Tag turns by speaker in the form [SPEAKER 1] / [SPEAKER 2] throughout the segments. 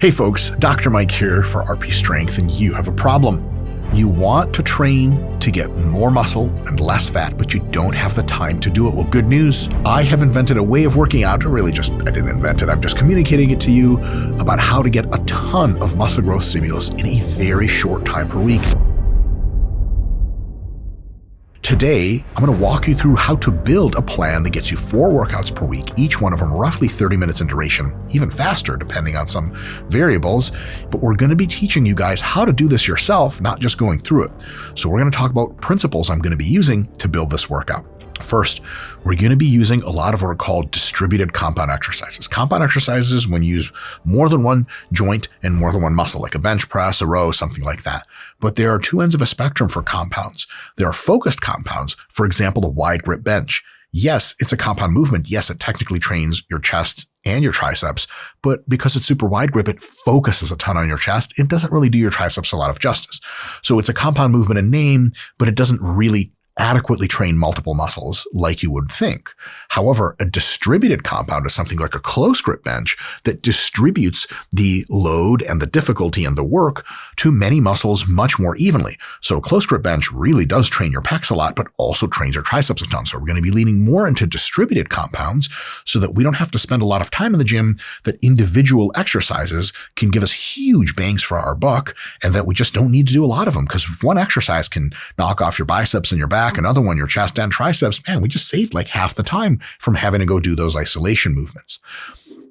[SPEAKER 1] Hey folks, Dr. Mike here for RP Strength, and you have a problem. You want to train to get more muscle and less fat, but you don't have the time to do it. Well, good news. I have invented a way of working out, I didn't invent it, I'm just communicating it to you about how to get a ton of muscle growth stimulus in a very short time per week. Today, I'm going to walk you through how to build a plan that gets you 4 workouts per week, each one of them roughly 30 minutes in duration, even faster depending on some variables. But we're going to be teaching you guys how to do this yourself, not just going through it. So we're going to talk about principles I'm going to be using to build this workout. First, we're going to be using a lot of what are called distributed compound exercises. Compound exercises when you use more than one joint and more than one muscle, like a bench press, a row, something like that. But there are two ends of a spectrum for compounds. There are focused compounds, for example, the wide grip bench. Yes, it's a compound movement. Yes, it technically trains your chest and your triceps, but because it's super wide grip, it focuses a ton on your chest. It doesn't really do your triceps a lot of justice. So it's a compound movement in name, but it doesn't really adequately train multiple muscles like you would think. However, a distributed compound is something like a close grip bench that distributes the load and the difficulty and the work to many muscles much more evenly. So a close grip bench really does train your pecs a lot, but also trains your triceps a ton. So we're going to be leaning more into distributed compounds so that we don't have to spend a lot of time in the gym, that individual exercises can give us huge bangs for our buck, and that we just don't need to do a lot of them, because one exercise can knock off your biceps and your back, another one, your chest and triceps. Man, we just saved like half the time from having to go do those isolation movements.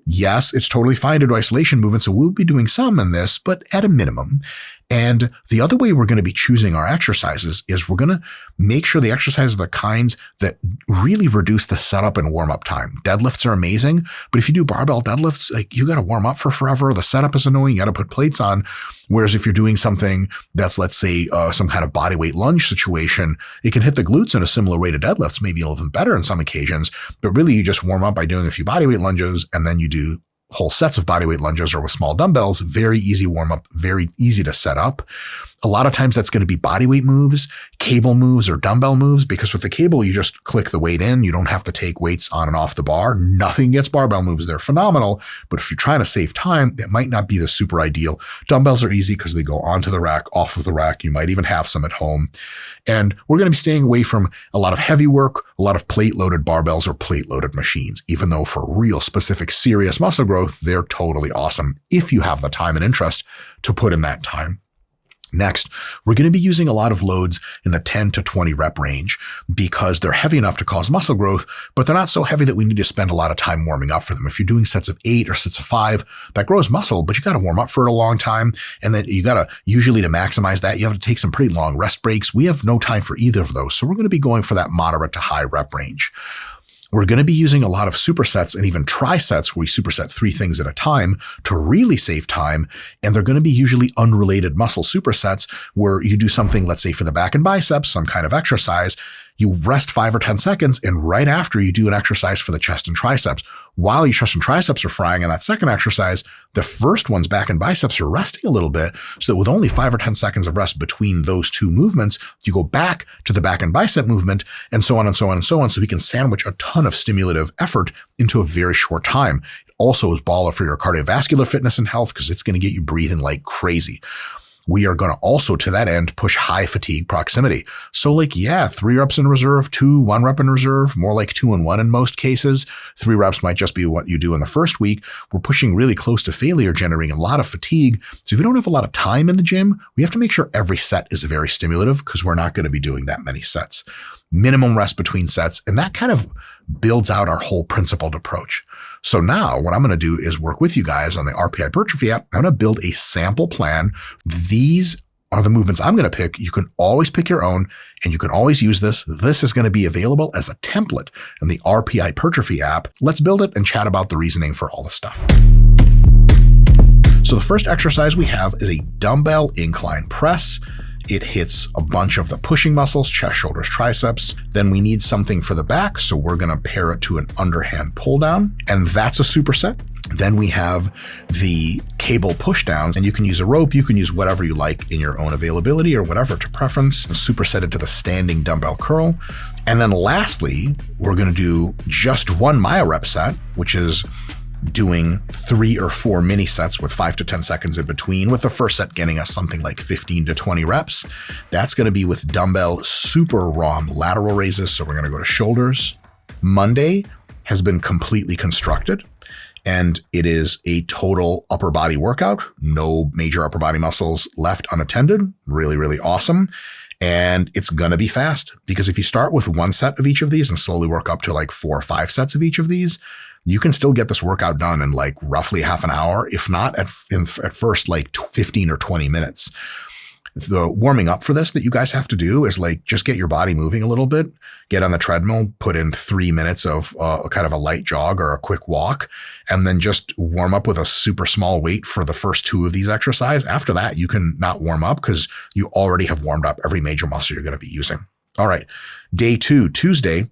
[SPEAKER 1] Yes, it's totally fine to do isolation movements, so we'll be doing some in this, but at a minimum. And the other way we're going to be choosing our exercises is we're going to make sure the exercises are the kinds that really reduce the setup and warm up time. Deadlifts are amazing, but if you do barbell deadlifts, like you got to warm up for forever. The setup is annoying. You got to put plates on. Whereas if you're doing something that's, let's say, some kind of bodyweight lunge situation, it can hit the glutes in a similar way to deadlifts, maybe a little bit better in some occasions. But really, you just warm up by doing a few bodyweight lunges, and then you do whole sets of bodyweight lunges or with small dumbbells. Very easy warm up, very easy to set up. A lot of times that's going to be bodyweight moves, cable moves, or dumbbell moves, because with the cable, you just click the weight in. You don't have to take weights on and off the bar. Nothing against barbell moves. They're phenomenal. But if you're trying to save time, it might not be the super ideal. Dumbbells are easy because they go onto the rack, off of the rack. You might even have some at home. And we're going to be staying away from a lot of heavy work, a lot of plate-loaded barbells or plate-loaded machines, even though for real specific serious muscle growth, they're totally awesome if you have the time and interest to put in that time. Next, we're going to be using a lot of loads in the 10 to 20 rep range because they're heavy enough to cause muscle growth, but they're not so heavy that we need to spend a lot of time warming up for them. If you're doing sets of 8 or sets of 5, that grows muscle, but you got to warm up for it a long time. And then you got to, usually to maximize that, you have to take some pretty long rest breaks. We have no time for either of those. So we're going to be going for that moderate to high rep range. We're going to be using a lot of supersets and even trisets where we superset 3 things at a time to really save time. And they're going to be usually unrelated muscle supersets where you do something, let's say for the back and biceps, some kind of exercise, you rest 5 or 10 seconds, and right after you do an exercise for the chest and triceps. While your chest and triceps are frying in that second exercise, the first one's back and biceps are resting a little bit, so that with only 5 or 10 seconds of rest between those two movements, you go back to the back and bicep movement, and so on and so on and so on, so we can sandwich a ton of stimulative effort into a very short time. It also is baller for your cardiovascular fitness and health because it's going to get you breathing like crazy. We are going to also, to that end, push high fatigue proximity. So 3 reps in reserve, 2, 1 rep in reserve, more like 2 and 1 in most cases. 3 reps might just be what you do in the first week. We're pushing really close to failure, generating a lot of fatigue. So if you don't have a lot of time in the gym, we have to make sure every set is very stimulative because we're not going to be doing that many sets. Minimum rest between sets, and that kind of builds out our whole principled approach. So now what I'm going to do is work with you guys on the RP Hypertrophy app. I'm going to build a sample plan. These are the movements I'm going to pick. You can always pick your own, and you can always use this. This is going to be available as a template in the RP Hypertrophy app. Let's build it and chat about the reasoning for all the stuff. So the first exercise we have is a dumbbell incline press. It hits a bunch of the pushing muscles, chest, shoulders, triceps. Then we need something for the back, so we're going to pair it to an underhand pull down, and that's a superset. Then we have the cable push downs, and you can use a rope, you can use whatever you like in your own availability or whatever to preference, superset it to the standing dumbbell curl. And then lastly, we're going to do just one myo rep set, which is doing 3 or 4 mini sets with 5 to 10 seconds in between, with the first set getting us something like 15 to 20 reps. That's going to be with dumbbell super ROM lateral raises. So we're going to go to shoulders. Monday has been completely constructed, and it is a total upper body workout. No major upper body muscles left unattended. Really, really awesome. And it's going to be fast, because if you start with 1 set of each of these and slowly work up to like 4 or 5 sets of each of these, you can still get this workout done in like roughly half an hour, if not at first like 15 or 20 minutes. The warming up for this that you guys have to do is like just get your body moving a little bit, get on the treadmill, put in 3 minutes of kind of a light jog or a quick walk, and then just warm up with a super small weight for the first 2 of these exercises. After that, you can not warm up because you already have warmed up every major muscle you're going to be using. All right. Day 2, Tuesday,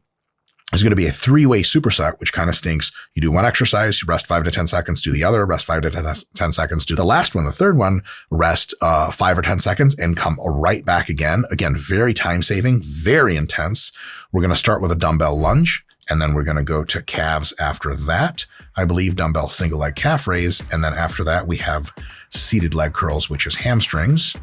[SPEAKER 1] is going to be a 3-way superset, which kind of stinks. You do 1 exercise, you rest 5 to 10 seconds, do the other, rest 5 to 10 seconds, do the last one, the third one, rest 5 or 10 seconds, and come right back again. Again, very time saving, very intense. We're going to start with a dumbbell lunge, and then we're going to go to calves after that. I believe dumbbell single leg calf raise. And then after that, we have seated leg curls, which is hamstrings.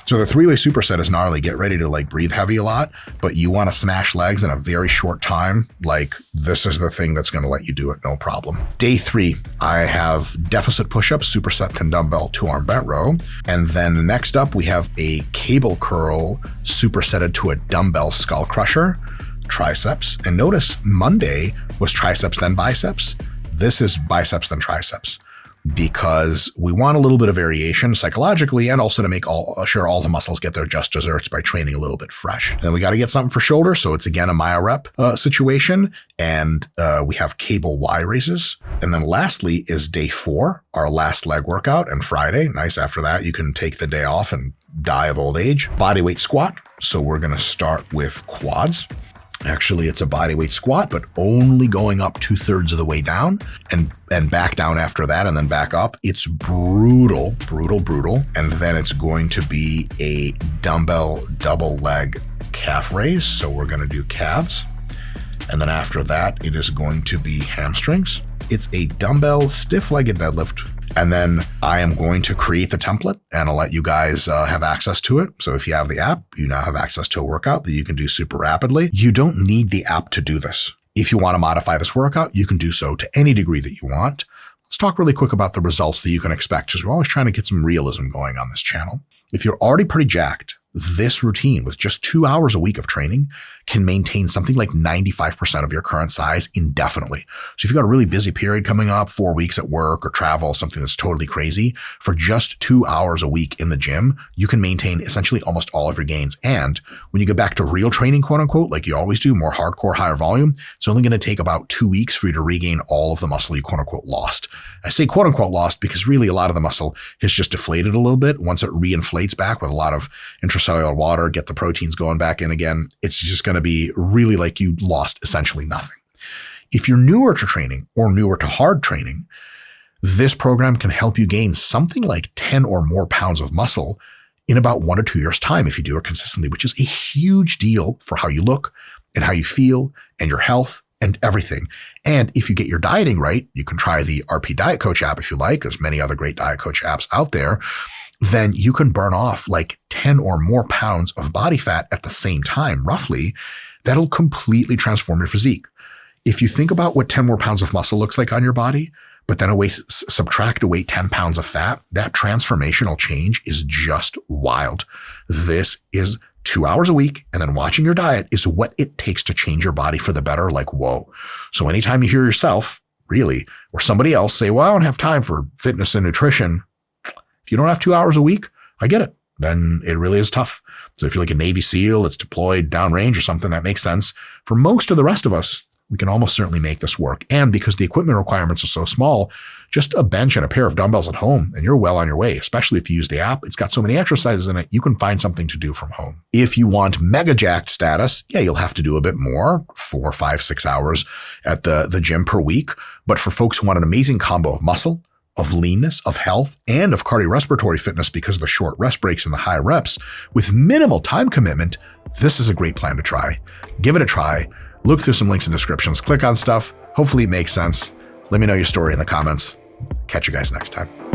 [SPEAKER 1] So the 3-way superset is gnarly. Get ready to like breathe heavy a lot, but you want to smash legs in a very short time. Like this is the thing that's going to let you do it. No problem. Day 3, I have deficit push-ups, superset to dumbbell 2-arm bent row. And then next up, we have a cable curl supersetted to a dumbbell skull crusher, triceps. And notice Monday was triceps, then biceps. This is biceps, then triceps, because we want a little bit of variation psychologically, and also to make sure all the muscles get their just desserts by training a little bit fresh. Then we got to get something for shoulder. So it's again a myo rep situation. And we have cable Y raises. And then lastly is day 4, our last leg workout, and Friday. Nice. After that, you can take the day off and die of old age. Bodyweight squat. So we're going to start with quads. Actually, it's a bodyweight squat, but only going up 2/3 of the way down and back down after that, and then back up. It's brutal, brutal, brutal. And then it's going to be a dumbbell double leg calf raise. So we're going to do calves. And then after that, it is going to be hamstrings. It's a dumbbell stiff-legged deadlift. And then I am going to create the template, and I'll let you guys have access to it. So if you have the app, you now have access to a workout that you can do super rapidly. You don't need the app to do this. If you want to modify this workout, you can do so to any degree that you want. Let's talk really quick about the results that you can expect, because we're always trying to get some realism going on this channel. If you're already pretty jacked, this routine with just 2 hours a week of training can maintain something like 95% of your current size indefinitely. So if you've got a really busy period coming up, 4 weeks at work or travel, something that's totally crazy, for just 2 hours a week in the gym, you can maintain essentially almost all of your gains. And when you get back to real training, quote unquote, like you always do, more hardcore, higher volume, it's only going to take about 2 weeks for you to regain all of the muscle you quote unquote lost. I say quote unquote lost because really a lot of the muscle has just deflated a little bit. Once it reinflates back with a lot of intracellular water, get the proteins going back in again, it's just going to be really like you lost essentially nothing. If you're newer to training or newer to hard training, this program can help you gain something like 10 or more pounds of muscle in about 1 or 2 years' time if you do it consistently, which is a huge deal for how you look and how you feel and your health and everything. And if you get your dieting right, you can try the RP Diet Coach app if you like. There's many other great diet coach apps out there. Then you can burn off like 10 or more pounds of body fat at the same time, roughly. That'll completely transform your physique. If you think about what 10 more pounds of muscle looks like on your body, but then subtract away 10 pounds of fat, that transformational change is just wild. This is 2 hours a week, and then watching your diet is what it takes to change your body for the better. Like, whoa. So anytime you hear yourself, really, or somebody else say, well, I don't have time for fitness and nutrition. If you don't have 2 hours a week, I get it. Then it really is tough. So if you're like a Navy SEAL that's deployed downrange or something, that makes sense. For most of the rest of us, we can almost certainly make this work. And because the equipment requirements are so small, just a bench and a pair of dumbbells at home, and you're well on your way, especially if you use the app. It's got so many exercises in it, you can find something to do from home. If you want mega jacked status, yeah, you'll have to do a bit more, 4, 5, 6 hours at the gym per week. But for folks who want an amazing combo of muscle, of leanness, of health, and of cardiorespiratory fitness because of the short rest breaks and the high reps, with minimal time commitment, this is a great plan to try. Give it a try. Look through some links and descriptions. Click on stuff. Hopefully it makes sense. Let me know your story in the comments. Catch you guys next time.